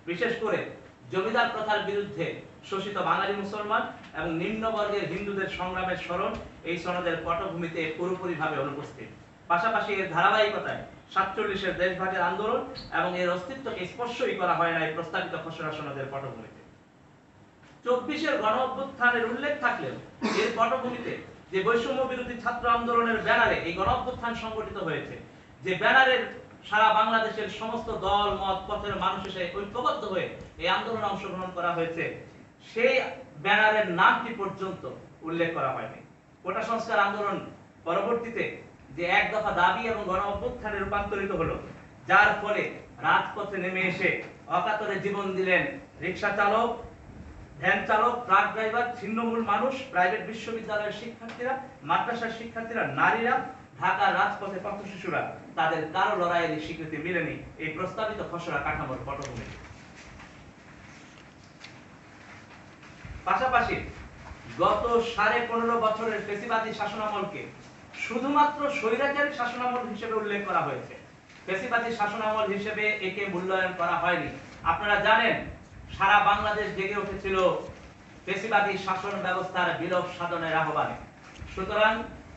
বিশেষ করে জমিদার প্রথার বিরুদ্ধে শোষিত বাঙালি মুসলমান এবং নিম্নবর্গের হিন্দুদের সংগ্রামের স্মরণ এই সনদের পটভূমিতে পুরোপুরিভাবে অনুপস্থিত। পাশাপাশি এর ধারাবাহিকতায় 47-এর দেশভাগের আন্দোলন এবং এর অস্তিত্বকে স্পর্শই করা হয় না এই প্রস্তাবিত খসড়া সনদের পটভূমিতে। 24-এর গণ অভ্যুত্থানের উল্লেখ থাকলেও এর পটভূমিতে যে বৈষম্য বিরোধী ছাত্র আন্দোলনের ব্যানারে এই গণ অভ্যুত্থান সংগঠিত হয়েছে, যে ব্যানারের সারা বাংলাদেশের সমস্ত দল মত পথের মানুষ এসে ঐক্যবদ্ধ হয়ে এই আন্দোলনে অংশগ্রহণ করা হয়েছে, সেই ব্যানারের নামটি পর্যন্ত উল্লেখ করা হয়নি। কোটা সংস্কার আন্দোলন পরবর্তীতে যে এক দফা দাবি এবং গণ অভ্যুত্থানে রূপান্তরিত হলো, যার ফলে রাজপথে নেমে এসে অকাতরে জীবন দিলেন রিকশা চালক, ভ্যান চালক, ট্রাক ড্রাইভার, ছিন্নমূল মানুষ, প্রাইভেট বিশ্ববিদ্যালয়ের শিক্ষার্থীরা, মাদ্রাসার শিক্ষার্থীরা, নারীরা, ঢাকার রাজপথে পথ শিশুরা, তাদের কারো লড়াইয়ের স্বীকৃতি মিলেনি এই প্রস্তাবিত খসড়া কাঠামোর পটভূমিতে। পাশাপাশি গত 15.5 বছরের ফ্যাসিবাদী শাসনামলকে শুধুমাত্র স্বৈরাচারী শাসনামল হিসেবে উল্লেখ করা হয়েছে, ফ্যাসিবাদী শাসনামল হিসেবে একে মূল্যায়ন করা হয়নি। আপনারা জানেন সারা বাংলাদেশ জেগে উঠেছিল ফ্যাসিবাদী শাসন ব্যবস্থার বিলোপ সাধনের আহ্বানে। সুতরাং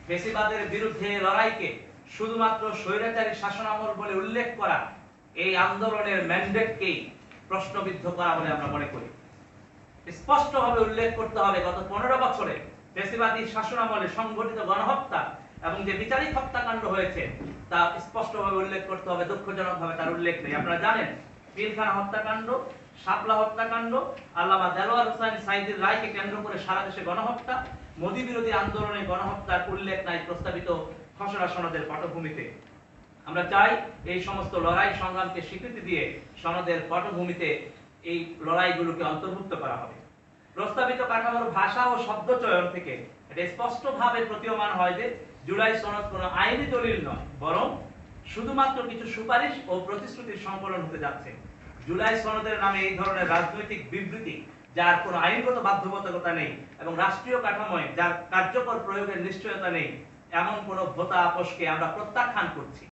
ফ্যাসিবাদের বিরুদ্ধে লড়াইকে শুধুমাত্র স্বৈরাচারী শাসনামল বলে উল্লেখ করা এই আন্দোলনের ম্যান্ডেটকেই প্রশ্নবিদ্ধ করা বলে আমরা মনে করি। স্পষ্টভাবে উল্লেখ করতে হবে গত 15 বছরে ফ্যাসিবাদী শাসনামলে সংঘটিত গণহত্যা এবং যে বিচারিক হত্যাকাণ্ড হয়েছে তা স্পষ্টভাবে উল্লেখ করতে হবে, দুঃখজনকভাবে তার উল্লেখ নেই। আপনারা জানেন পিলখানা হত্যাকাণ্ড, শাপলা হত্যাকাণ্ড, আল্লামা দেলোয়ার হোসেন সাঈদীর রায়কে কেন্দ্র করে সারা দেশে গণহত্যা, মোদী বিরোধী আন্দোলনে গণহত্যার উল্লেখ নাই প্রস্তাবিত খসড়া সনদের পটভূমিতে। আমরা চাই এই সমস্ত লড়াই সংগ্রামকে স্বীকৃতি দিয়ে সনদের পটভূমিতে এই লড়াইগুলোকে অন্তর্ভুক্ত করা হবে। প্রস্তাবিত কাঠামোর ভাষা ও শব্দ চয়ন থেকে এটা স্পষ্টভাবে প্রতীয়মান হয় যে জুলাই সনদ কোনো আইনি দলিল নয়, বরং শুধুমাত্র কিছু সুপারিশ ও প্রতিশ্রুতির সংকলন হতে যাচ্ছে। জুলাই সনদের নামে এই ধরনের রাজনৈতিক বিবৃতি যার কোনো আইনগত বাধ্যবাধকতা নেই এবং রাষ্ট্রীয় কাঠামোয় যার কার্যকর প্রয়োগের নিশ্চয়তা নেই, এমন কোনো ভোতা আপোষকে আমরা প্রত্যাখ্যান করছি।